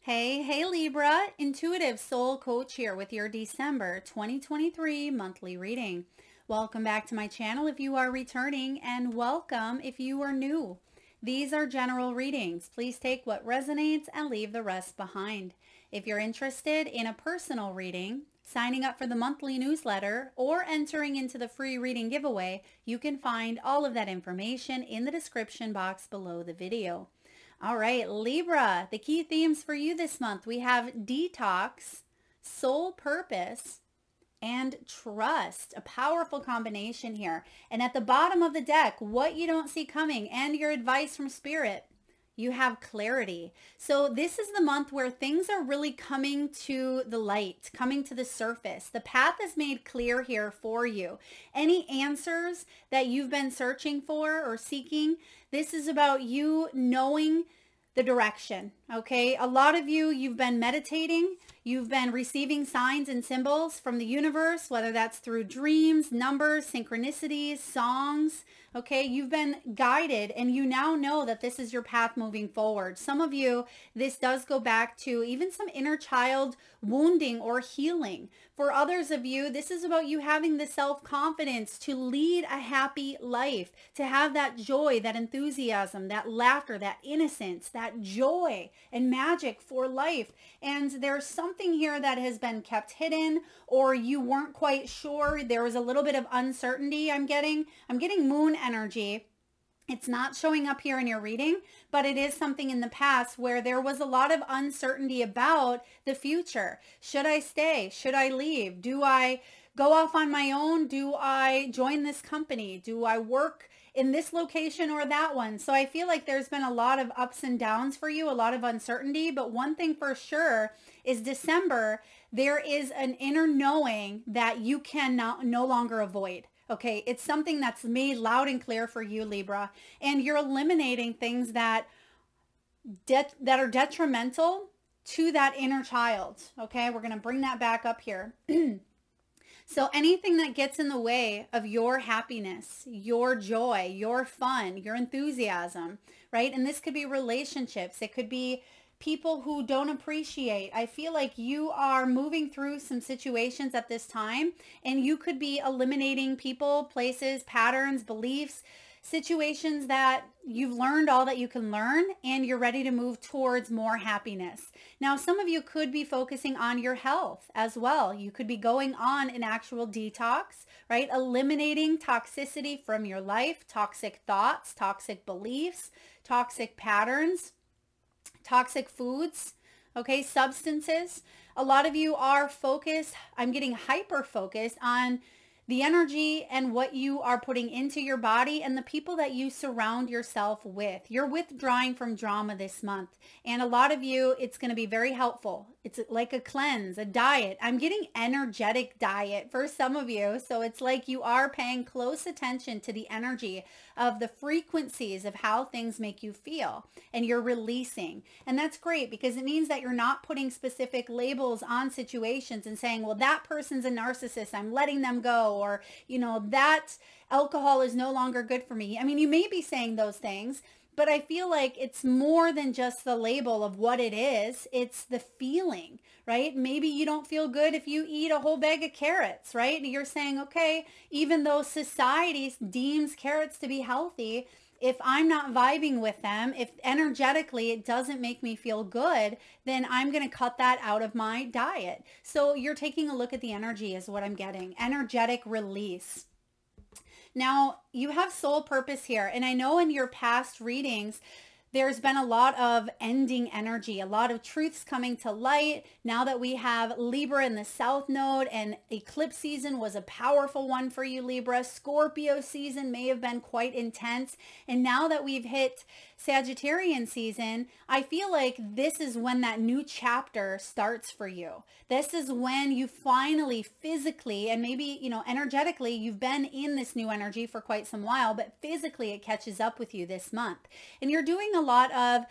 Hey Libra, Intuitive Soul Coach here with your December 2023 monthly reading. Welcome back to my channel if you are returning, and welcome if you are new. These are general readings. Please take what resonates and leave the rest behind. If you're interested in a personal reading, signing up for the monthly newsletter, or entering into the free reading giveaway, you can find all of that information in the description box below the video. All right, Libra, the key themes for you this month. We have detox, soul purpose, and trust. A powerful combination here. And at the bottom of the deck, what you don't see coming and your advice from Spirit. You have clarity. So this is the month where things are really coming to the light, coming to the surface. The path is made clear here for you. Any answers that you've been searching for or seeking, this is about you knowing the direction, okay? A lot of you, you've been meditating, you've been receiving signs and symbols from the universe, whether that's through dreams, numbers, synchronicities, songs, okay? You've been guided and you now know that this is your path moving forward. Some of you, this does go back to even some inner child wounding or healing. For others of you, this is about you having the self-confidence to lead a happy life, to have that joy, that enthusiasm, that laughter, that innocence, that joy and magic for life. And there's something here that has been kept hidden, or you weren't quite sure. There was a little bit of uncertainty I'm getting moon energy. It's not showing up here in your reading, but it is something in the past where there was a lot of uncertainty about the future. Should I stay? Should I leave? Do I go off on my own? Do I join this company? Do I work in this location or that one? So I feel like there's been a lot of ups and downs for you, a lot of uncertainty. But one thing for sure is December, there is an inner knowing that you can no longer avoid. Okay, it's something that's made loud and clear for you, Libra, and you're eliminating things that are detrimental to that inner child. Okay, we're going to bring that back up here. So anything that gets in the way of your happiness, your joy, your fun, your enthusiasm, right? And this could be relationships. It could be people who don't appreciate. I feel like you are moving through some situations at this time, and you could be eliminating people, places, patterns, beliefs, situations that you've learned all that you can learn, and you're ready to move towards more happiness. Now, some of you could be focusing on your health as well. You could be going on an actual detox, right? Eliminating toxicity from your life, toxic thoughts, toxic beliefs, toxic patterns, toxic foods, okay, substances. A lot of you are focused, I'm getting hyper focused on the energy and what you are putting into your body and the people that you surround yourself with. You're withdrawing from drama this month. And a lot of you, it's going to be very helpful. It's like a cleanse, a diet. I'm getting energetic diet for some of you. So it's like you are paying close attention to the energy of the frequencies of how things make you feel, and you're releasing. And that's great because it means that you're not putting specific labels on situations and saying, well, that person's a narcissist, I'm letting them go, or, you know, that alcohol is no longer good for me. I mean, you may be saying those things, but I feel like it's more than just the label of what it is. It's the feeling, right? Maybe you don't feel good if you eat a whole bag of carrots, right? And you're saying, okay, even though society deems carrots to be healthy, if I'm not vibing with them, if energetically it doesn't make me feel good, then I'm going to cut that out of my diet. So you're taking a look at the energy is what I'm getting. Energetic release. Now, you have soul purpose here. And I know in your past readings, there's been a lot of ending energy, a lot of truths coming to light. Now that we have Libra in the South Node, and eclipse season was a powerful one for you, Libra. Scorpio season may have been quite intense. And now that we've hit Sagittarian season, I feel like this is when that new chapter starts for you. This is when you finally physically, and maybe, you know, energetically, you've been in this new energy for quite some while, but physically it catches up with you this month. And you're doing a lot of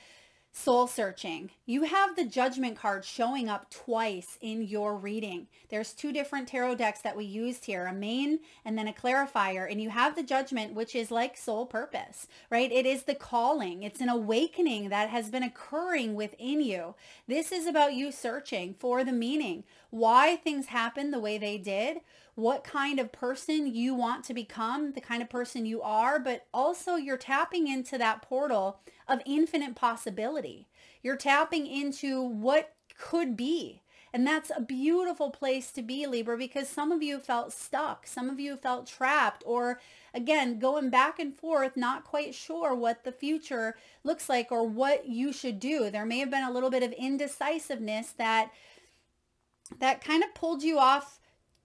Soul searching. You have the Judgment card showing up twice in your reading. There's two different tarot decks that we used here, a main and then a clarifier. And you have the Judgment, which is like soul purpose, right? It is the calling. It's an awakening that has been occurring within you. This is about you searching for the meaning, why things happen the way they did, what kind of person you want to become, the kind of person you are, but also you're tapping into that portal of infinite possibility. You're tapping into what could be. And that's a beautiful place to be, Libra, because some of you felt stuck. Some of you felt trapped, or again, going back and forth, not quite sure what the future looks like or what you should do. There may have been a little bit of indecisiveness that kind of pulled you off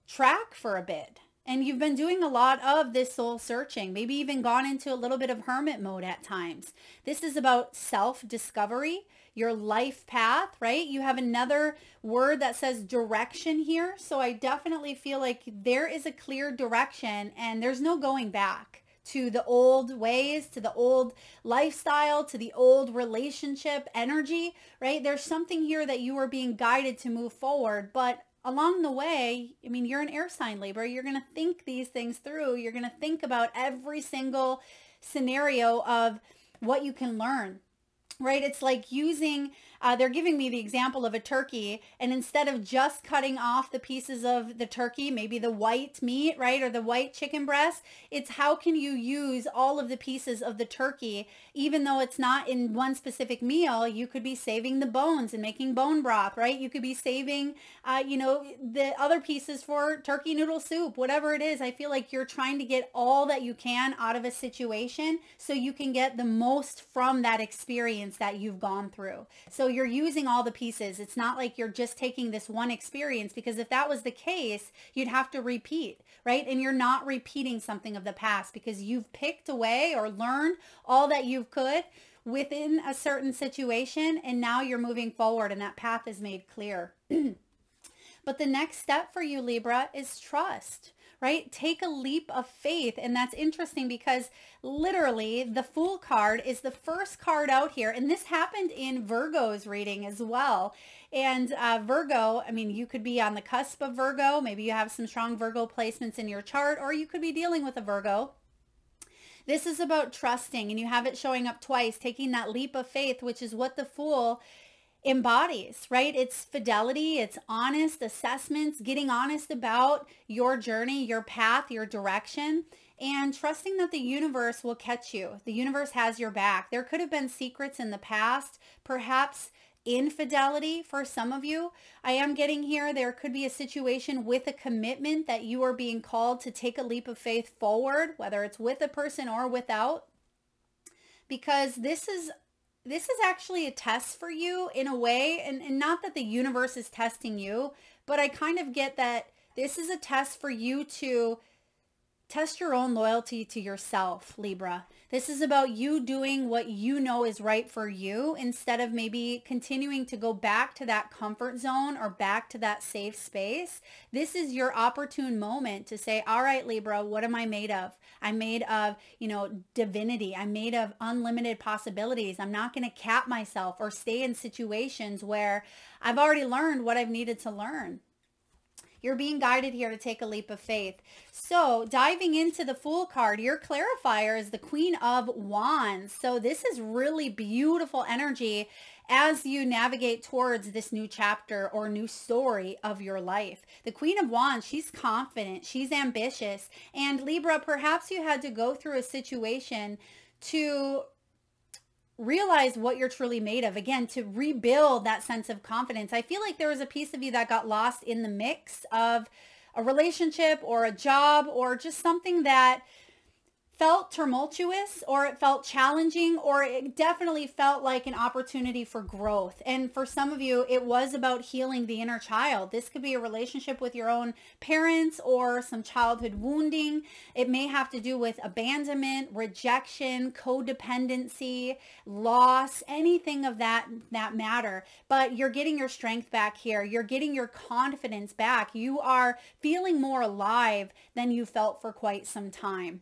track for a bit. And you've been doing a lot of this soul searching, maybe even gone into a little bit of hermit mode at times. This is about self-discovery, your life path, right? You have another word that says direction here. So I definitely feel like there is a clear direction and there's no going back to the old ways, to the old lifestyle, to the old relationship energy, right? There's something here that you are being guided to move forward, but along the way, I mean, you're an air sign, Libra. You're going to think these things through. You're going to think about every single scenario of what you can learn, right? It's like using, they're giving me the example of a turkey, and instead of just cutting off the pieces of the turkey, maybe the white meat, right, or the white chicken breast, it's how can you use all of the pieces of the turkey, even though it's not in one specific meal. You could be saving the bones and making bone broth, right? You could be saving, the other pieces for turkey noodle soup, whatever it is. I feel like you're trying to get all that you can out of a situation so you can get the most from that experience that you've gone through. So you're using all the pieces. It's not like you're just taking this one experience, because if that was the case, you'd have to repeat, right? And you're not repeating something of the past because you've picked away or learned all that you could within a certain situation, and now you're moving forward and that path is made clear. But the next step for you, Libra, is trust, right? Take a leap of faith. And that's interesting because literally the Fool card is the first card out here. And this happened in Virgo's reading as well. And Virgo, I mean, you could be on the cusp of Virgo. Maybe you have some strong Virgo placements in your chart, or you could be dealing with a Virgo. This is about trusting, and you have it showing up twice, taking that leap of faith, which is what the Fool embodies, right? It's fidelity, it's honest assessments, getting honest about your journey, your path, your direction, and trusting that the universe will catch you. The universe has your back. There could have been secrets in the past, perhaps infidelity for some of you. I am getting here, there could be a situation with a commitment that you are being called to take a leap of faith forward, whether it's with a person or without, because this is actually a test for you in a way, and not that the universe is testing you, but I kind of get that this is a test for you to test your own loyalty to yourself, Libra. This is about you doing what you know is right for you instead of maybe continuing to go back to that comfort zone or back to that safe space. This is your opportune moment to say, all right, Libra, what am I made of? I'm made of, divinity. I'm made of unlimited possibilities. I'm not going to cap myself or stay in situations where I've already learned what I've needed to learn. You're being guided here to take a leap of faith. So diving into the Fool card, your clarifier is the Queen of Wands. So this is really beautiful energy as you navigate towards this new chapter or new story of your life. The Queen of Wands, she's confident, she's ambitious. And Libra, perhaps you had to go through a situation to realize what you're truly made of, again, to rebuild that sense of confidence. I feel like there was a piece of you that got lost in the mix of a relationship or a job or just something that felt tumultuous, or it felt challenging, or it definitely felt like an opportunity for growth. And for some of you, it was about healing the inner child. This could be a relationship with your own parents or some childhood wounding. It may have to do with abandonment, rejection, codependency, loss, anything of that matter. But you're getting your strength back here. You're getting your confidence back. You are feeling more alive than you felt for quite some time.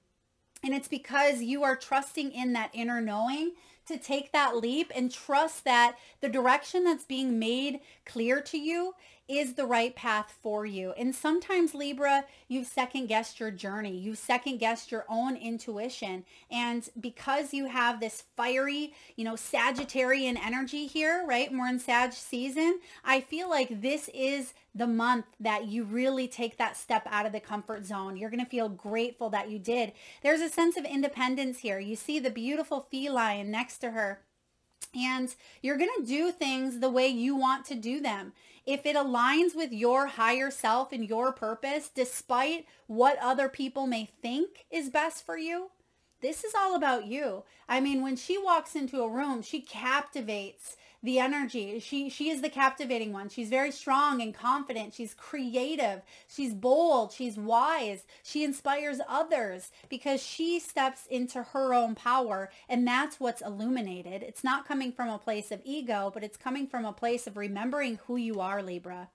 And it's because you are trusting in that inner knowing to take that leap and trust that the direction that's being made clear to you is the right path for you. And sometimes, Libra, you've second guessed your journey. You've second guessed your own intuition. And because you have this fiery, Sagittarian energy here, right? We're in Sag season. I feel like this is the month that you really take that step out of the comfort zone. You're going to feel grateful that you did. There's a sense of independence here. You see the beautiful feline next to her, and you're going to do things the way you want to do them. If it aligns with your higher self and your purpose, despite what other people may think is best for you, this is all about you. I mean, when she walks into a room, she captivates the energy. She is the captivating one. She's very strong and confident. She's creative. She's bold. She's wise. She inspires others because she steps into her own power, and that's what's illuminated. It's not coming from a place of ego, but it's coming from a place of remembering who you are, Libra.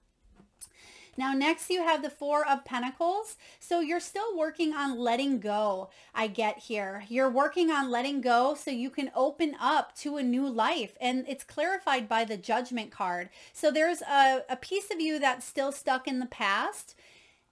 Now, next you have the Four of Pentacles. So you're still working on letting go, I get here. You're working on letting go so you can open up to a new life. And it's clarified by the Judgment card. So there's a piece of you that's still stuck in the past.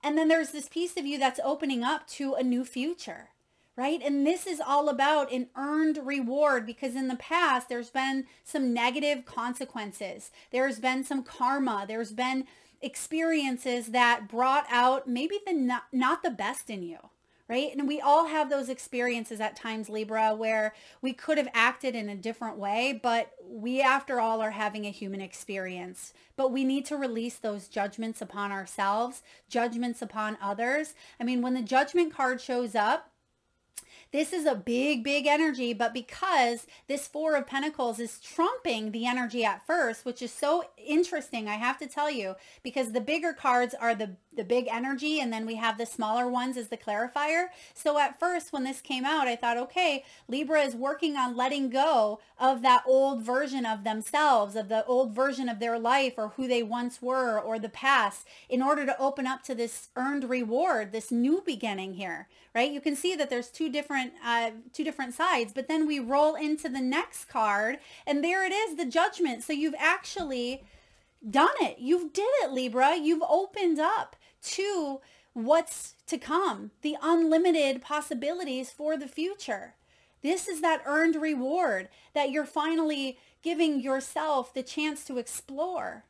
And then there's this piece of you that's opening up to a new future. Right? And this is all about an earned reward, because in the past, there's been some negative consequences. There's been some karma. There's been experiences that brought out maybe the not the best in you, right? And we all have those experiences at times, Libra, where we could have acted in a different way, but we, after all, are having a human experience. But we need to release those judgments upon ourselves, judgments upon others. I mean, when the Judgment card shows up, this is a big, big energy, but because this Four of Pentacles is trumping the energy at first, which is so interesting, I have to tell you, because the bigger cards are the big energy, and then we have the smaller ones as the clarifier. So at first, when this came out, I thought, okay, Libra is working on letting go of that old version of themselves, of the old version of their life, or who they once were, or the past, in order to open up to this earned reward, this new beginning here, right? You can see that there's two different sides, but then we roll into the next card, and there it is, the Judgment. So you've actually done it. You've did it, Libra. You've opened up to what's to come, the unlimited possibilities for the future. This is that earned reward that you're finally giving yourself the chance to explore.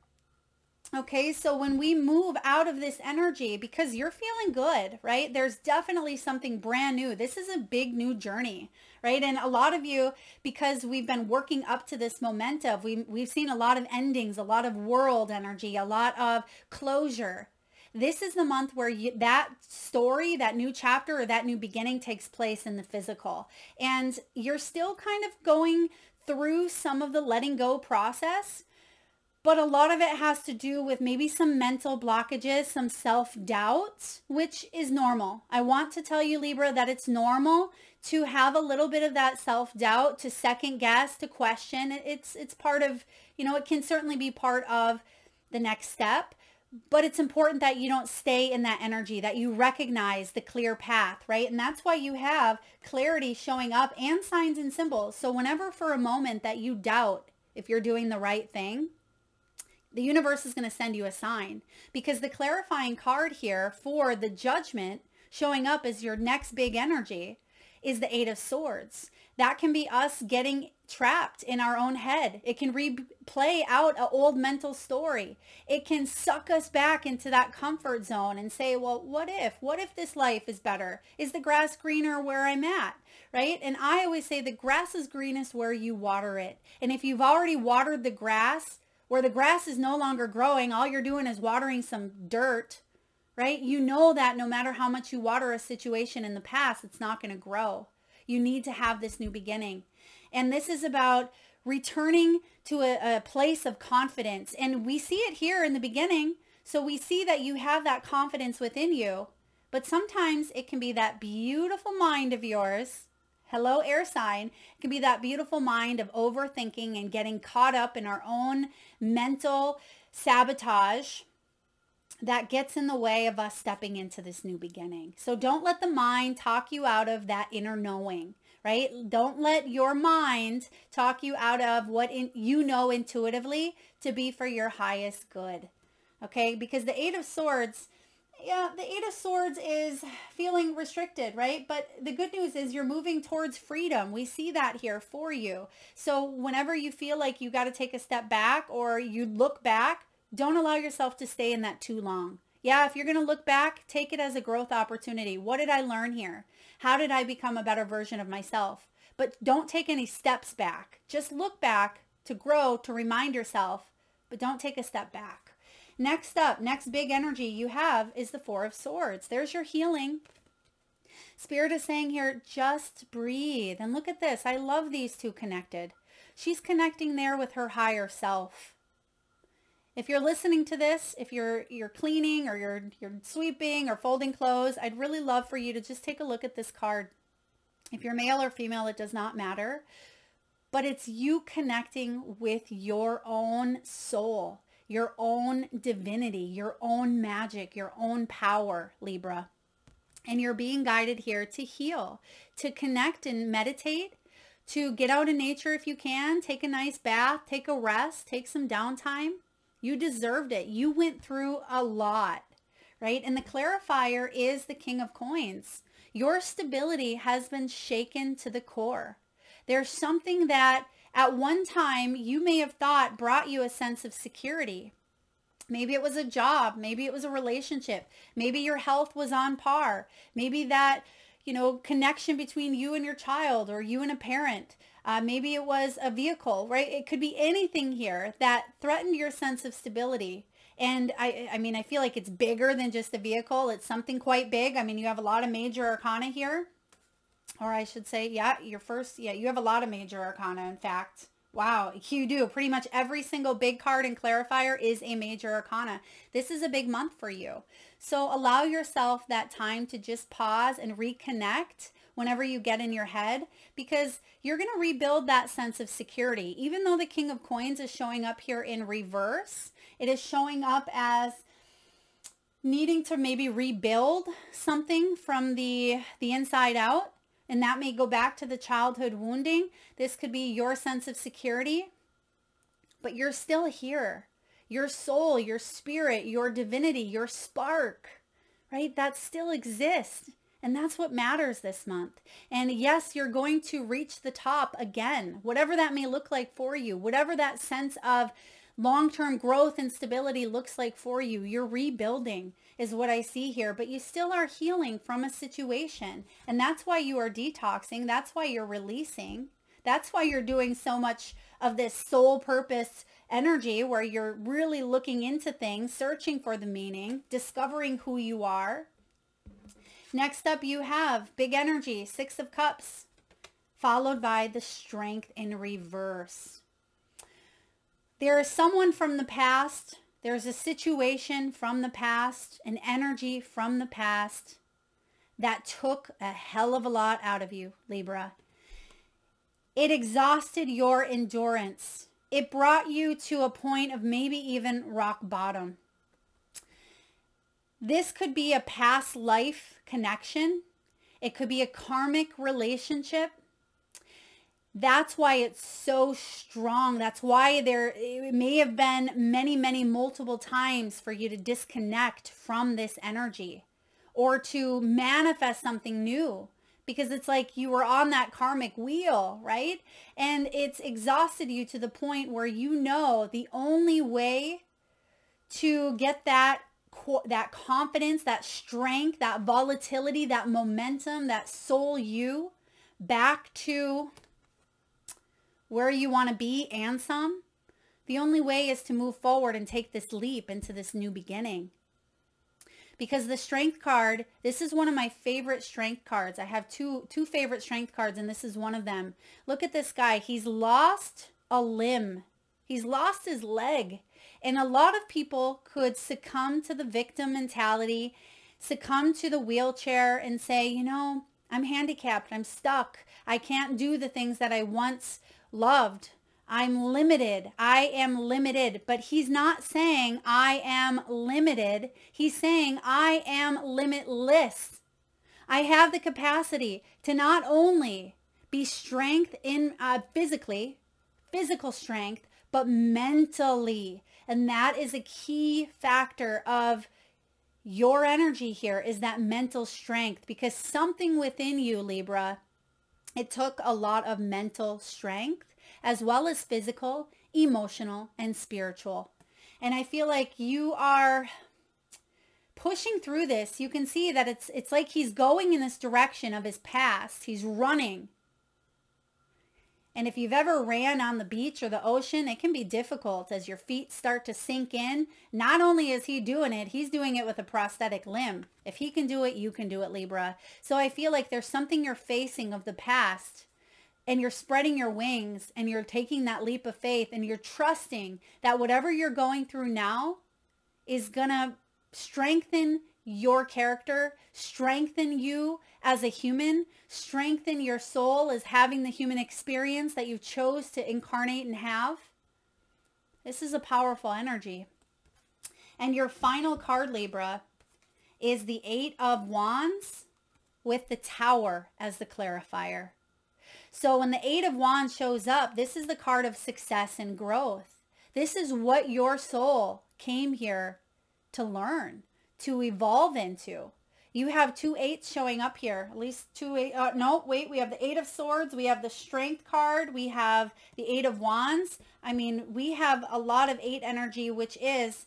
Okay, so when we move out of this energy, because you're feeling good, right? There's definitely something brand new. This is a big new journey, right? And a lot of you, because we've been working up to this momentum, we've seen a lot of endings, a lot of world energy, a lot of closure. This is the month where that story, that new chapter, or that new beginning takes place in the physical. And you're still kind of going through some of the letting go process, but a lot of it has to do with maybe some mental blockages, some self-doubt, which is normal. I want to tell you, Libra, that it's normal to have a little bit of that self-doubt, to second guess, to question. It's part of, it can certainly be part of the next step, but it's important that you don't stay in that energy, that you recognize the clear path, right? And that's why you have clarity showing up and signs and symbols. So whenever for a moment that you doubt if you're doing the right thing, the universe is going to send you a sign, because the clarifying card here for the Judgment showing up as your next big energy is the Eight of Swords. That can be us getting trapped in our own head. It can replay out an old mental story. It can suck us back into that comfort zone and say, well, what if this life is better? Is the grass greener where I'm at? Right? And I always say the grass is greenest where you water it. And if you've already watered the grass, where the grass is no longer growing, all you're doing is watering some dirt, right? You know that no matter how much you water a situation in the past, it's not going to grow. You need to have this new beginning. And this is about returning to a place of confidence. And we see it here in the beginning. So we see that you have that confidence within you. But sometimes it can be that beautiful mind of yours. Hello, air sign. It can be that beautiful mind of overthinking and getting caught up in our own mental sabotage that gets in the way of us stepping into this new beginning. So don't let the mind talk you out of that inner knowing, right? Don't let your mind talk you out of what you know intuitively to be for your highest good. Okay, because the Eight of Swords, yeah, the Eight of Swords is feeling restricted, right? But the good news is you're moving towards freedom. We see that here for you. So whenever you feel like you got to take a step back or you look back, don't allow yourself to stay in that too long. Yeah, if you're going to look back, take it as a growth opportunity. What did I learn here? How did I become a better version of myself? But don't take any steps back. Just look back to grow, to remind yourself, but don't take a step back. Next up, next big energy you have is the Four of Swords. There's your healing. Spirit is saying here, just breathe. And look at this. I love these two connected. She's connecting there with her higher self. If you're listening to this, if you're cleaning or you're sweeping or folding clothes, I'd really love for you to just take a look at this card. If you're male or female, it does not matter. But it's you connecting with your own soul, your own divinity, your own magic, your own power, Libra. And you're being guided here to heal, to connect and meditate, to get out in nature if you can, take a nice bath, take a rest, take some downtime. You deserved it. You went through a lot, right? And the clarifier is the King of Coins. Your stability has been shaken to the core. There's something that at one time you may have thought brought you a sense of security. Maybe it was a job. Maybe it was a relationship. Maybe your health was on par. Maybe that, connection between you and your child or you and a parent. Maybe it was a vehicle, right? It could be anything here that threatened your sense of stability. And I mean, I feel like it's bigger than just a vehicle. It's something quite big. I mean, you have a lot of major arcana here. Or I should say, you have a lot of major arcana, in fact. Wow, you do. Pretty much every single big card and clarifier is a major arcana. This is a big month for you. So allow yourself that time to just pause and reconnect whenever you get in your head, because you're going to rebuild that sense of security. Even though the King of Coins is showing up here in reverse, it is showing up as needing to maybe rebuild something from the inside out. And that may go back to the childhood wounding. This could be your sense of security, but you're still here. Your soul, your spirit, your divinity, your spark, right? That still exists. And that's what matters this month. And yes, you're going to reach the top again, whatever that may look like for you, whatever that sense of long-term growth and stability looks like for you. You're rebuilding is what I see here, but you still are healing from a situation. And that's why you are detoxing. That's why you're releasing. That's why you're doing so much of this soul purpose energy where you're really looking into things, searching for the meaning, discovering who you are. Next up, you have big energy, Six of Cups, followed by the Strength in reverse. There is someone from the past. There's a situation from the past, an energy from the past that took a hell of a lot out of you, Libra. It exhausted your endurance. It brought you to a point of maybe even rock bottom. This could be a past life connection. It could be a karmic relationship. That's why it's so strong. That's why it may have been many multiple times for you to disconnect from this energy or to manifest something new, because it's like you were on that karmic wheel, right? And it's exhausted you to the point where you know the only way to get that confidence, that strength, that volatility, that momentum, that soul you back to where you want to be and some, the only way is to move forward and take this leap into this new beginning. Because the Strength card, this is one of my favorite strength cards. I have two favorite strength cards, and this is one of them. Look at this guy. He's lost a limb. He's lost his leg. And a lot of people could succumb to the victim mentality, succumb to the wheelchair and say, I'm handicapped. I'm stuck. I can't do the things that I once loved. I'm limited. I am limited. But he's not saying I am limited. He's saying I am limitless. I have the capacity to not only be strength in physical strength, but mentally. And that is a key factor of your energy here, is that mental strength, because something within you, Libra, it took a lot of mental strength as well as physical, emotional, and spiritual. And I feel like you are pushing through this. You can see that it's like he's going in this direction of his past. He's running. And if you've ever ran on the beach or the ocean, it can be difficult as your feet start to sink in. Not only is he doing it, he's doing it with a prosthetic limb. If he can do it, you can do it, Libra. So I feel like there's something you're facing of the past, and you're spreading your wings and you're taking that leap of faith and you're trusting that whatever you're going through now is gonna strengthen your character, strengthen you as a human, strengthen your soul as having the human experience that you chose to incarnate and have. This is a powerful energy. And your final card, Libra, is the 8 of Wands with the Tower as the clarifier. So when the 8 of Wands shows up, this is the card of success and growth. This is what your soul came here to learn, to evolve into. You have 2 8s showing up here, at least 2 8. No, wait, we have the 8 of Swords. We have the Strength card. We have the 8 of Wands. I mean, we have a lot of 8 energy, which is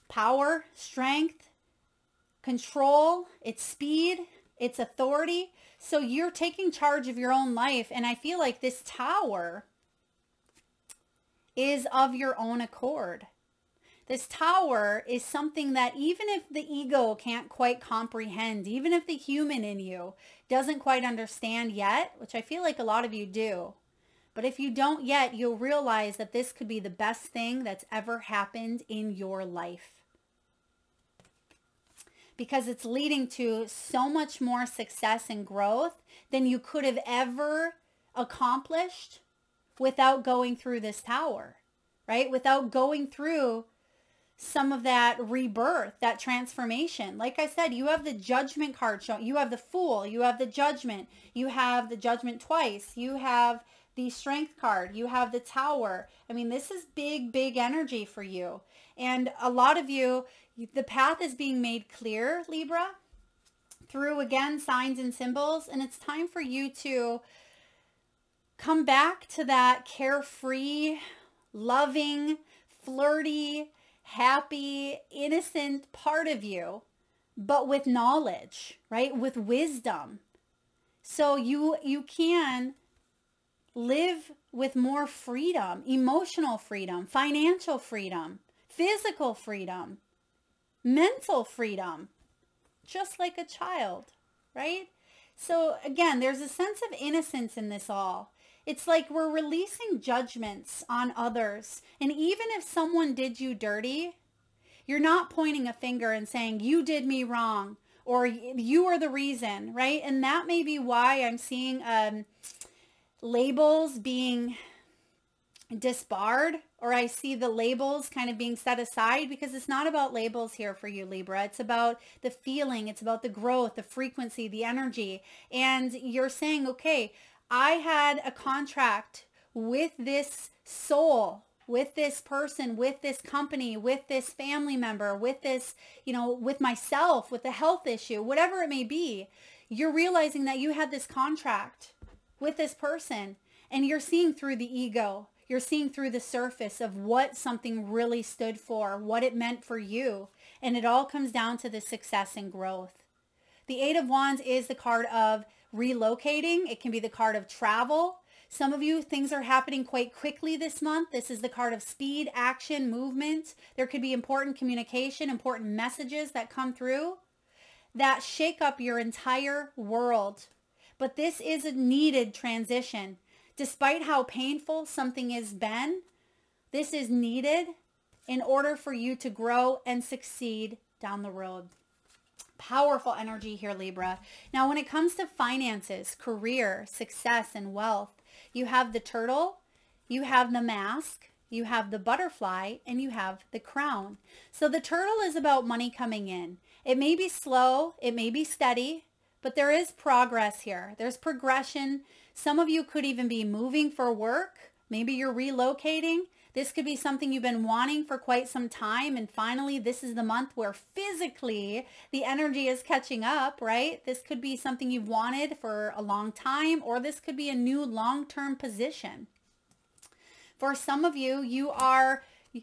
power, strength, control, it's speed, it's authority. So you're taking charge of your own life. And I feel like this Tower is of your own accord. This Tower is something that even if the ego can't quite comprehend, even if the human in you doesn't quite understand yet, which I feel like a lot of you do, but if you don't yet, you'll realize that this could be the best thing that's ever happened in your life. Because it's leading to so much more success and growth than you could have ever accomplished without going through this Tower, right? Without going through some of that rebirth, that transformation. Like I said, you have the Judgment card showing. You have the Fool. You have the Judgment. You have the Judgment twice. You have the Strength card. You have the Tower. I mean, this is big, big energy for you. And a lot of you, the path is being made clear, Libra, through, again, signs and symbols. And it's time for you to come back to that carefree, loving, flirty, happy, innocent part of you, but with knowledge, right? With wisdom. So you can live with more freedom, emotional freedom, financial freedom, physical freedom, mental freedom, just like a child, right? So again, there's a sense of innocence in this all. It's like we're releasing judgments on others. And even if someone did you dirty, you're not pointing a finger and saying, you did me wrong, or you are the reason, right? And that may be why I'm seeing labels being disbarred, or I see the labels kind of being set aside, because it's not about labels here for you, Libra. It's about the feeling. It's about the growth, the frequency, the energy. And you're saying, okay, I had a contract with this soul, with this person, with this company, with this family member, with this, with myself, with the health issue, whatever it may be. You're realizing that you had this contract with this person, and you're seeing through the ego. You're seeing through the surface of what something really stood for, what it meant for you. And it all comes down to the success and growth. The 8 of Wands is the card of relocating. It can be the card of travel. Some of you, things are happening quite quickly this month. This is the card of speed, action, movement. There could be important communication, important messages that come through that shake up your entire world. But this is a needed transition. Despite how painful something has been, this is needed in order for you to grow and succeed down the road. Powerful energy here, Libra. Now, when it comes to finances, career, success, and wealth, you have the Turtle, you have the Mask, you have the Butterfly, and you have the Crown. So the Turtle is about money coming in. It may be slow, it may be steady, but there is progress here. There's progression. Some of you could even be moving for work. Maybe you're relocating. This could be something you've been wanting for quite some time. And finally, this is the month where physically the energy is catching up, right? This could be something you've wanted for a long time, or this could be a new long-term position. For some of you, you are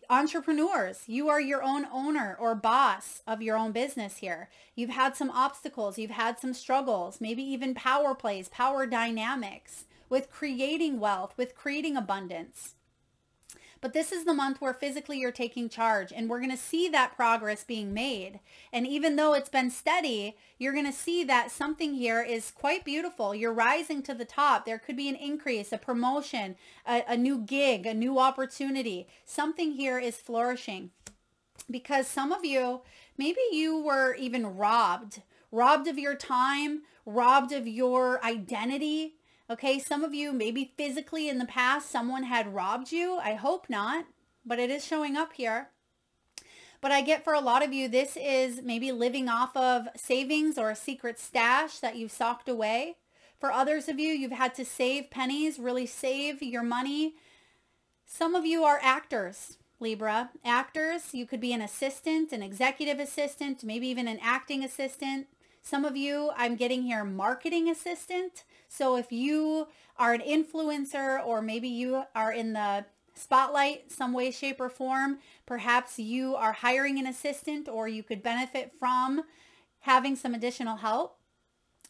entrepreneurs. You are your own owner or boss of your own business here. You've had some obstacles. You've had some struggles, maybe even power plays, power dynamics with creating wealth, with creating abundance. But this is the month where physically you're taking charge, and we're going to see that progress being made. And even though it's been steady, you're going to see that something here is quite beautiful. You're rising to the top. There could be an increase, a promotion, a new gig, a new opportunity. Something here is flourishing, because some of you, maybe you were even robbed of your time, robbed of your identity. Okay, some of you, maybe physically in the past, someone had robbed you. I hope not, but it is showing up here. But I get for a lot of you, this is maybe living off of savings or a secret stash that you've socked away. For others of you, you've had to save pennies, really save your money. Some of you are actors, Libra. Actors, you could be an assistant, an executive assistant, maybe even an acting assistant. Some of you, I'm getting here, marketing assistant. So if you are an influencer, or maybe you are in the spotlight some way, shape, or form, perhaps you are hiring an assistant, or you could benefit from having some additional help.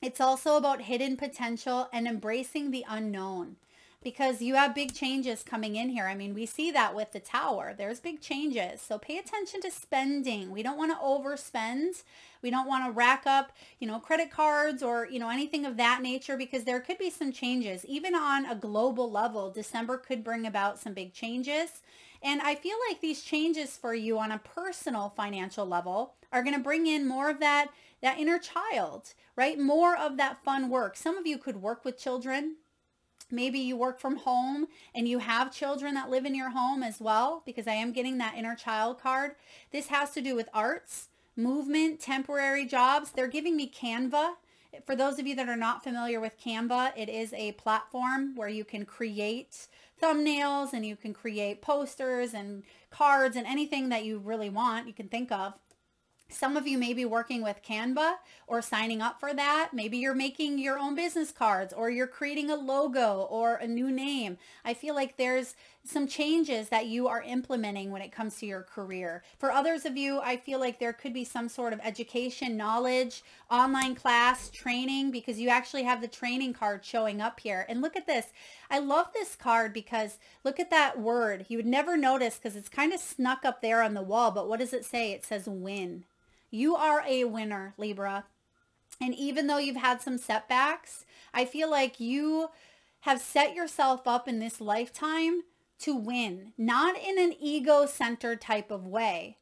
It's also about hidden potential and embracing the unknown, because you have big changes coming in here. I mean, we see that with the Tower. There's big changes. So pay attention to spending. We don't want to overspend. We don't want to rack up, credit cards or, anything of that nature, because there could be some changes. Even on a global level, December could bring about some big changes. And I feel like these changes for you on a personal financial level are going to bring in more of that inner child, right? More of that fun work. Some of you could work with children. Maybe you work from home and you have children that live in your home as well, because I am getting that inner child card. This has to do with arts, movement, temporary jobs. They're giving me Canva. For those of you that are not familiar with Canva, it is a platform where you can create thumbnails and you can create posters and cards and anything that you really want, you can think of. Some of you may be working with Canva or signing up for that. Maybe you're making your own business cards, or you're creating a logo or a new name. I feel like there's some changes that you are implementing when it comes to your career. For others of you, I feel like there could be some sort of education, knowledge, online class, training, because you actually have the training card showing up here. And look at this. I love this card because look at that word. You would never notice because it's kind of snuck up there on the wall, but what does it say? It says win. You are a winner, Libra. And even though you've had some setbacks, I feel like you have set yourself up in this lifetime to win, not in an ego-centered type of way.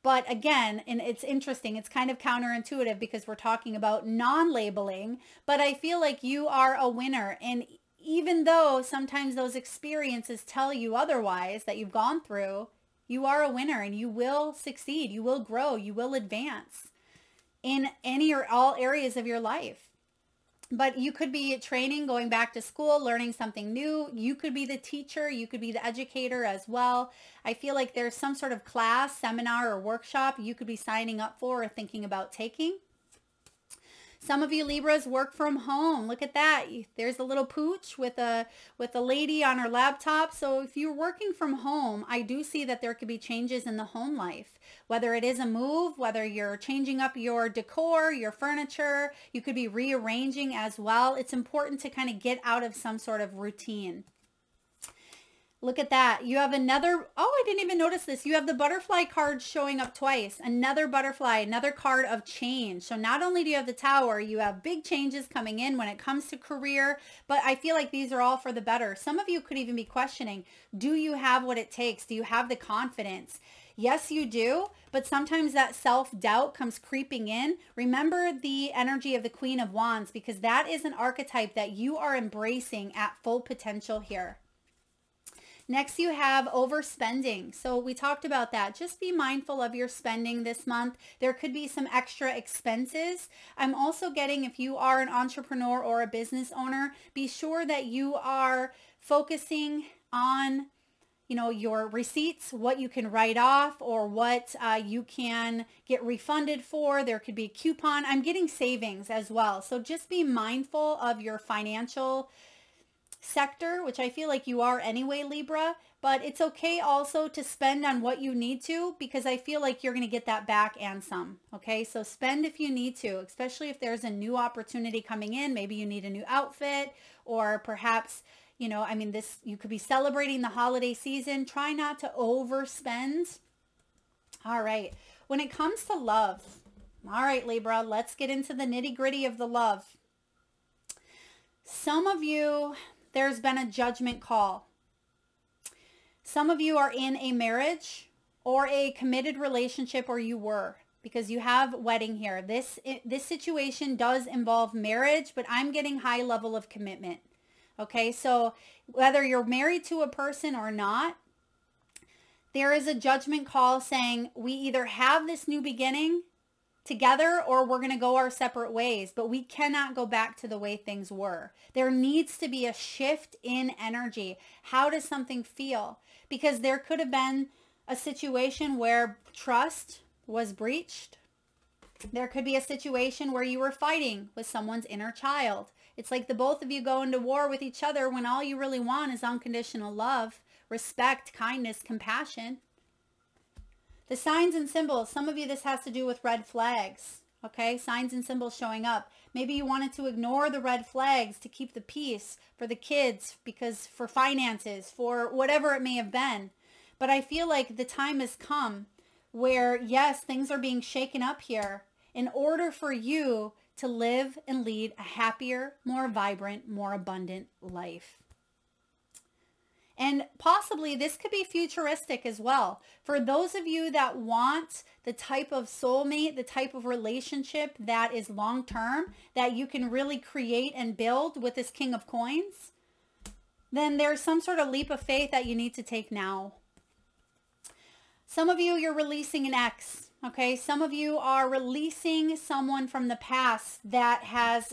But again, and it's interesting, it's kind of counterintuitive because we're talking about non-labeling, but I feel like you are a winner. And even though sometimes those experiences tell you otherwise that you've gone through, you are a winner and you will succeed. You will grow. You will advance in any or all areas of your life. But you could be training, going back to school, learning something new. You could be the teacher. You could be the educator as well. I feel like there's some sort of class, seminar, or workshop you could be signing up for or thinking about taking. Some of you Libras work from home. Look at that. There's a little pooch with a lady on her laptop. So if you're working from home, I do see that there could be changes in the home life. Whether it is a move, whether you're changing up your decor, your furniture, you could be rearranging as well. It's important to kind of get out of some sort of routine. Look at that. You have another, I didn't even notice this. You have the butterfly card showing up twice. Another butterfly, another card of change. So not only do you have the Tower, you have big changes coming in when it comes to career, but I feel like these are all for the better. Some of you could even be questioning, do you have what it takes? Do you have the confidence? Yes, you do, but sometimes that self-doubt comes creeping in. Remember the energy of the Queen of Wands, because that is an archetype that you are embracing at full potential here. Next, you have overspending. So we talked about that. Just be mindful of your spending this month. There could be some extra expenses. I'm also getting, if you are an entrepreneur or a business owner, be sure that you are focusing on your receipts, what you can write off or what you can get refunded for. There could be a coupon. I'm getting savings as well. So just be mindful of your financial sector, which I feel like you are anyway, Libra, but it's okay also to spend on what you need to, because I feel like you're going to get that back and some. Okay. So spend if you need to, especially if there's a new opportunity coming in. Maybe you need a new outfit, or perhaps, you could be celebrating the holiday season. Try not to overspend. All right. When it comes to love, all right, Libra, let's get into the nitty gritty of the love. Some of you, there's been a judgment call. Some of you are in a marriage or a committed relationship, or you were, because you have wedding here. This situation does involve marriage, but I'm getting high level of commitment. Okay, so whether you're married to a person or not, there is a judgment call saying we either have this new beginning together or we're going to go our separate ways, but we cannot go back to the way things were. There needs to be a shift in energy. How does something feel? Because there could have been a situation where trust was breached. There could be a situation where you were fighting with someone's inner child. It's like the both of you go into war with each other when all you really want is unconditional love, respect, kindness, compassion. The signs and symbols, some of you, this has to do with red flags. Okay, signs and symbols showing up. Maybe you wanted to ignore the red flags to keep the peace for the kids, because for finances, for whatever it may have been. But I feel like the time has come where, yes, things are being shaken up here in order for you to live and lead a happier, more vibrant, more abundant life. And possibly this could be futuristic as well. For those of you that want the type of soulmate, the type of relationship that is long-term, that you can really create and build with this King of Coins, then there's some sort of leap of faith that you need to take now. Some of you, you're releasing an ex. Okay, some of you are releasing someone from the past that has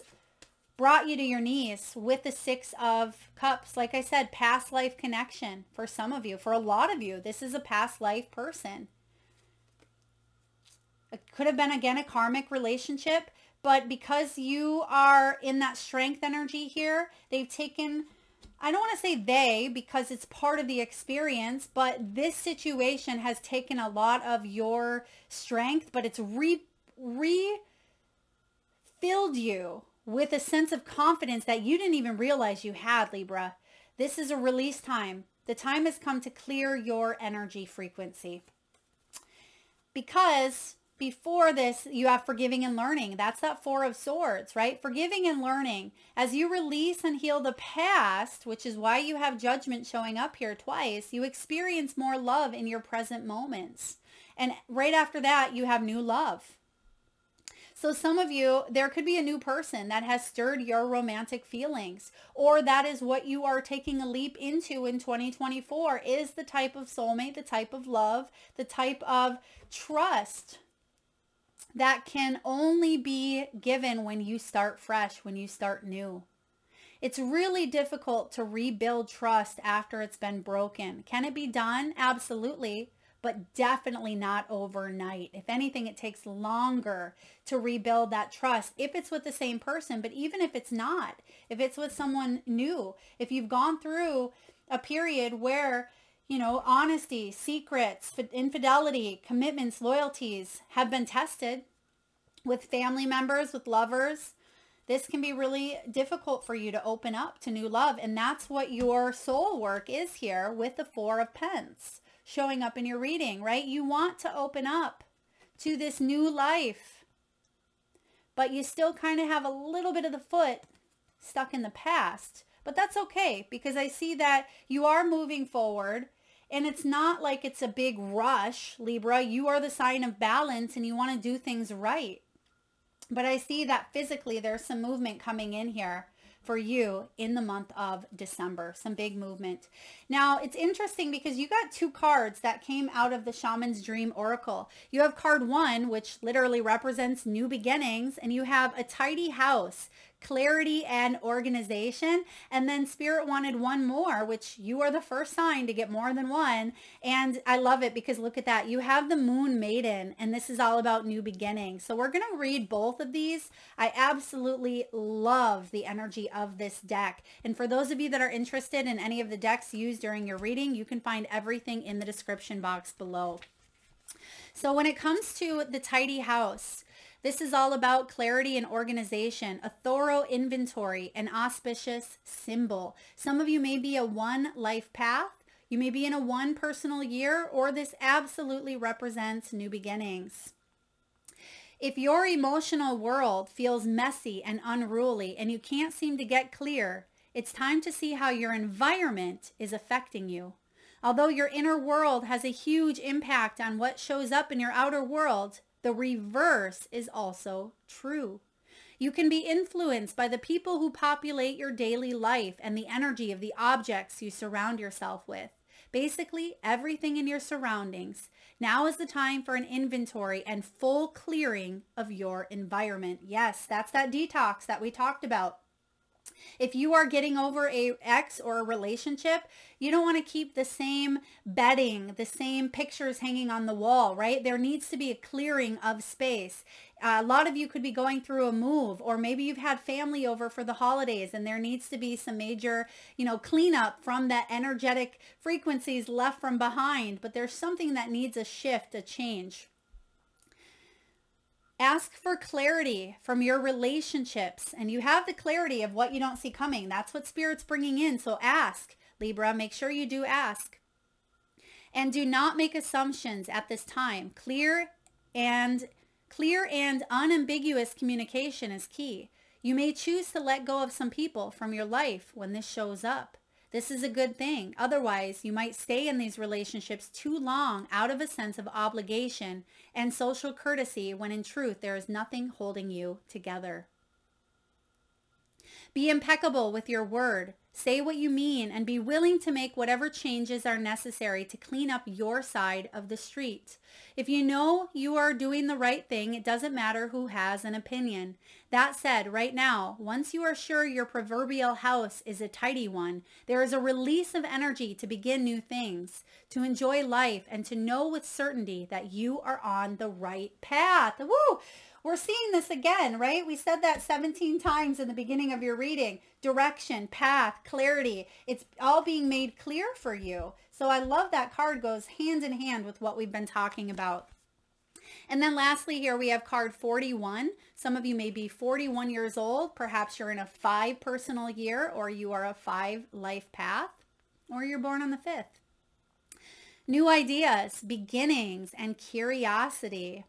brought you to your knees with the Six of Cups. Like I said, past life connection for some of you. For a lot of you, this is a past life person. It could have been, again, a karmic relationship, but because you are in that strength energy here, they've taken, I don't want to say they, because it's part of the experience, but this situation has taken a lot of your strength, but it's refilled you with a sense of confidence that you didn't even realize you had, Libra. This is a release time. The time has come to clear your energy frequency. Because before this, you have forgiving and learning. That's that Four of Swords, right? Forgiving and learning. As you release and heal the past, which is why you have judgment showing up here twice, you experience more love in your present moments. And right after that, you have new love. So some of you, there could be a new person that has stirred your romantic feelings, or that is what you are taking a leap into in 2024, is the type of soulmate, the type of love, the type of trust that can only be given when you start fresh, when you start new. It's really difficult to rebuild trust after it's been broken. Can it be done? Absolutely. But definitely not overnight. If anything, it takes longer to rebuild that trust if it's with the same person. But even if it's not, if it's with someone new, if you've gone through a period where, honesty, secrets, infidelity, commitments, loyalties have been tested with family members, with lovers, this can be really difficult for you to open up to new love. And that's what your soul work is here with the Four of Pentacles showing up in your reading, right? You want to open up to this new life, but you still kind of have a little bit of the foot stuck in the past. But that's okay, because I see that you are moving forward, and it's not like it's a big rush, Libra. You are the sign of balance, and you want to do things right. But I see that physically there's some movement coming in here for you in the month of December, some big movement. Now, it's interesting because you got two cards that came out of the Shaman's Dream Oracle. You have card 1, which literally represents new beginnings, and you have a tidy house, clarity and organization. And then Spirit wanted one more, which you are the first sign to get more than one. And I love it because look at that. You have the Moon Maiden, and this is all about new beginnings. So we're going to read both of these. I absolutely love the energy of this deck. And for those of you that are interested in any of the decks used during your reading, you can find everything in the description box below. So when it comes to the tidy house, this is all about clarity and organization, a thorough inventory, an auspicious symbol. Some of you may be a 1 life path. You may be in a 1 personal year, or this absolutely represents new beginnings. If your emotional world feels messy and unruly and you can't seem to get clear, it's time to see how your environment is affecting you. Although your inner world has a huge impact on what shows up in your outer world, the reverse is also true. You can be influenced by the people who populate your daily life and the energy of the objects you surround yourself with. Basically, everything in your surroundings. Now is the time for an inventory and full clearing of your environment. Yes, that's that detox that we talked about. If you are getting over a ex or a relationship, you don't want to keep the same bedding, the same pictures hanging on the wall, right? There needs to be a clearing of space. A lot of you could be going through a move, or maybe you've had family over for the holidays and there needs to be some major, cleanup from that energetic frequencies left from behind, but there's something that needs a shift, a change. Ask for clarity from your relationships, and you have the clarity of what you don't see coming. That's what Spirit's bringing in. So ask, Libra, make sure you do ask. And do not make assumptions at this time. Clear and unambiguous communication is key. You may choose to let go of some people from your life when this shows up. This is a good thing. Otherwise, you might stay in these relationships too long out of a sense of obligation and social courtesy when in truth there is nothing holding you together. Be impeccable with your word. Say what you mean and be willing to make whatever changes are necessary to clean up your side of the street. If you know you are doing the right thing, it doesn't matter who has an opinion. That said, right now, once you are sure your proverbial house is a tidy one, there is a release of energy to begin new things, to enjoy life, and to know with certainty that you are on the right path. Woo! We're seeing this again, right? We said that 17 times in the beginning of your reading. Direction, path, clarity. It's all being made clear for you. So I love that card goes hand in hand with what we've been talking about. And then lastly here we have card 41. Some of you may be 41 years old. Perhaps you're in a 5 personal year, or you are a 5 life path, or you're born on the 5th. New ideas, beginnings, and curiosity.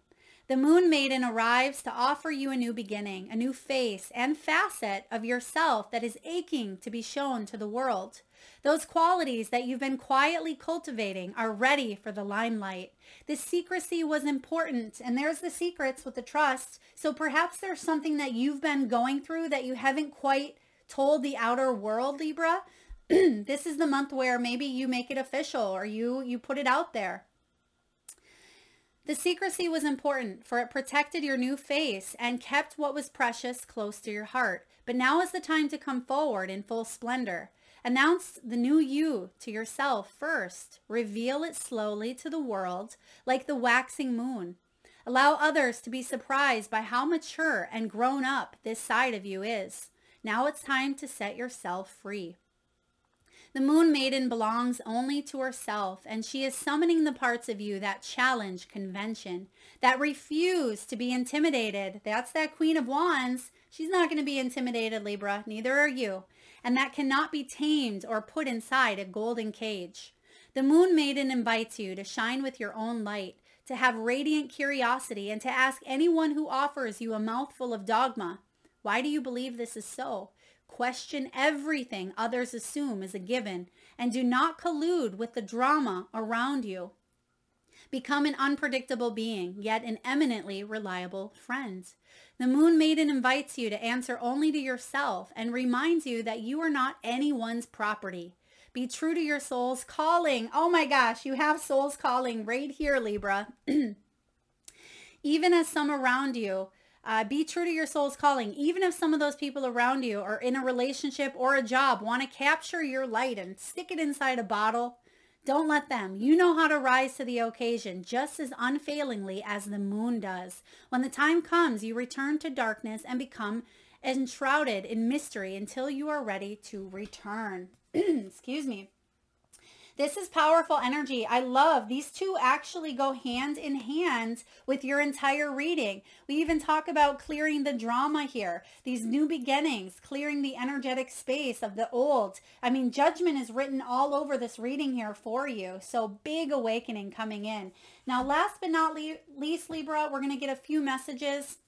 The Moon Maiden arrives to offer you a new beginning, a new face and facet of yourself that is aching to be shown to the world. Those qualities that you've been quietly cultivating are ready for the limelight. This secrecy was important, and there's the secrets with the trust. So perhaps there's something that you've been going through that you haven't quite told the outer world, Libra. This is the month where maybe you make it official, or you put it out there. The secrecy was important, for it protected your new face and kept what was precious close to your heart. But now is the time to come forward in full splendor. Announce the new you to yourself first. Reveal it slowly to the world like the waxing moon. Allow others to be surprised by how mature and grown up this side of you is. Now it's time to set yourself free. The Moon Maiden belongs only to herself, and she is summoning the parts of you that challenge convention, that refuse to be intimidated. That's that Queen of Wands. She's not going to be intimidated, Libra. Neither are you. And that cannot be tamed or put inside a golden cage. The Moon Maiden invites you to shine with your own light, to have radiant curiosity, and to ask anyone who offers you a mouthful of dogma, why do you believe this is so? Question everything others assume is a given, and do not collude with the drama around you. Become an unpredictable being, yet an eminently reliable friend. The Moon Maiden invites you to answer only to yourself and reminds you that you are not anyone's property. Be true to your soul's calling. Oh my gosh, you have soul's calling right here, Libra. Even as some around you, be true to your soul's calling. Even if some of those people around you are in a relationship or a job, want to capture your light and stick it inside a bottle, don't let them. You know how to rise to the occasion just as unfailingly as the moon does. When the time comes, you return to darkness and become enshrouded in mystery until you are ready to return. Excuse me. This is powerful energy. I love these two actually go hand in hand with your entire reading. We even talk about clearing the drama here, these new beginnings, clearing the energetic space of the old. I mean, judgment is written all over this reading here for you. So big awakening coming in. Now, last but not least, Libra, we're going to get a few messages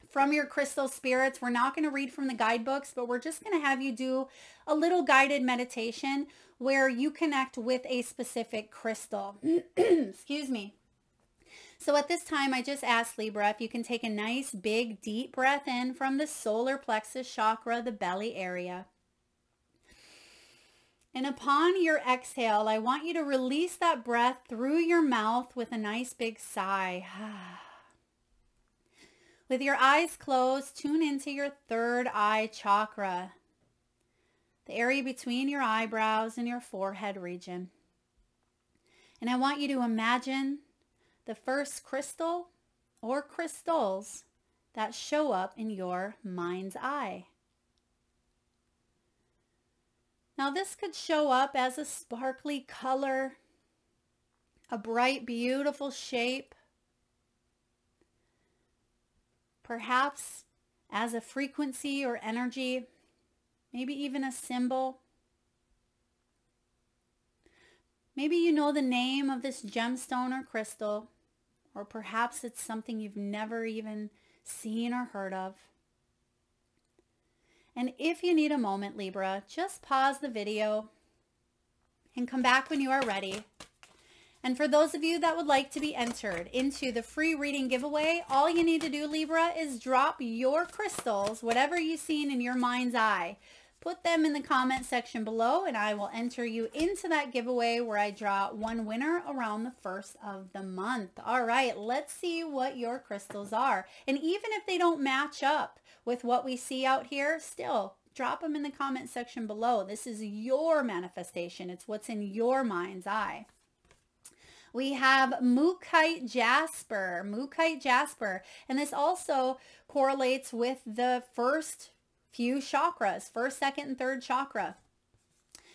from your crystal spirits. We're not going to read from the guidebooks, but we're just going to have you do a little guided meditation where you connect with a specific crystal. Excuse me. So at this time, I just asked Libra if you can take a nice, big, deep breath in from the solar plexus chakra, the belly area. And upon your exhale, I want you to release that breath through your mouth with a nice big sigh. With your eyes closed, tune into your third eye chakra, the area between your eyebrows and your forehead region. And I want you to imagine the first crystal or crystals that show up in your mind's eye. Now this could show up as a sparkly color, a bright, beautiful shape, perhaps as a frequency or energy, maybe even a symbol. Maybe you know the name of this gemstone or crystal, or perhaps it's something you've never even seen or heard of. And if you need a moment, Libra, just pause the video and come back when you are ready. And for those of you that would like to be entered into the free reading giveaway, all you need to do, Libra, is drop your crystals, whatever you've seen in your mind's eye. Put them in the comment section below and I will enter you into that giveaway where I draw one winner around the first of the month. All right, let's see what your crystals are. And even if they don't match up with what we see out here, still drop them in the comment section below. This is your manifestation. It's what's in your mind's eye. We have Mookaite Jasper, and this also correlates with the first few chakras, first, second, and third chakra.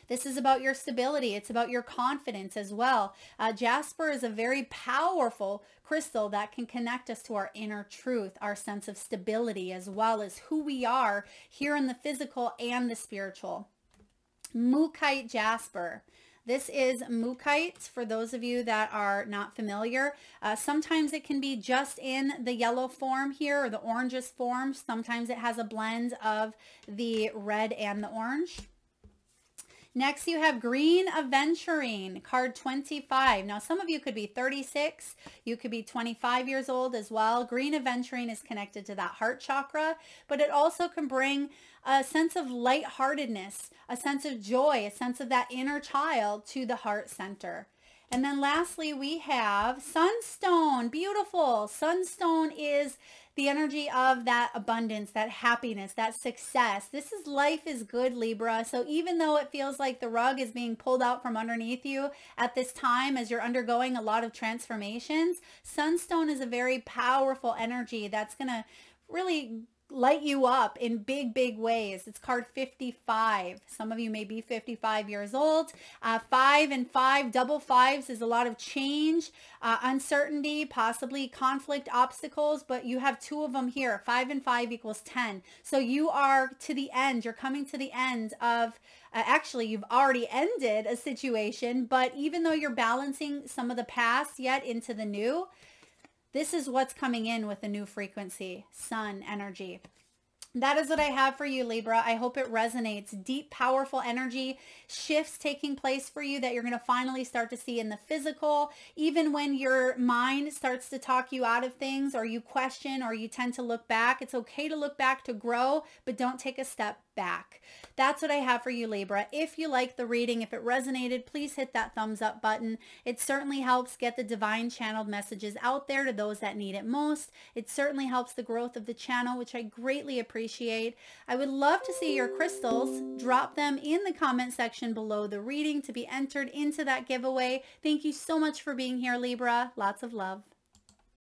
This is about your stability. It's about your confidence as well. Jasper is a very powerful crystal that can connect us to our inner truth, our sense of stability, as well as who we are here in the physical and the spiritual. Mookaite Jasper. This is Mookaite for those of you that are not familiar. Sometimes it can be just in the yellow form here or the oranges form. Sometimes it has a blend of the red and the orange. Next, you have Green Aventurine, card 25. Now, some of you could be 36. You could be 25 years old as well. Green Aventurine is connected to that heart chakra, but it also can bring a sense of lightheartedness, a sense of joy, a sense of that inner child to the heart center. And then lastly, we have Sunstone. Beautiful. Sunstone is the energy of that abundance, that happiness, that success. This is life is good, Libra. So even though it feels like the rug is being pulled out from underneath you at this time as you're undergoing a lot of transformations, Sunstone is a very powerful energy that's going to really light you up in big, big ways. It's card 55. Some of you may be 55 years old. 5 and 5, double fives is a lot of change, uncertainty, possibly conflict, obstacles, but you have two of them here. 5 and 5 equals 10. So you are to the end. You're coming to the end of, actually, you've already ended a situation, but even though you're balancing some of the past yet into the new, this is what's coming in with a new frequency, sun energy. That is what I have for you, Libra. I hope it resonates. Deep, powerful energy, shifts taking place for you that you're going to finally start to see in the physical. Even when your mind starts to talk you out of things or you question or you tend to look back, it's okay to look back to grow, but don't take a step back. That's what I have for you, Libra. If you like the reading, if it resonated, please hit that thumbs up button. It certainly helps get the divine channeled messages out there to those that need it most. It certainly helps the growth of the channel, which I greatly appreciate. I would love to see your crystals. Drop them in the comment section below the reading to be entered into that giveaway. Thank you so much for being here, Libra. Lots of love.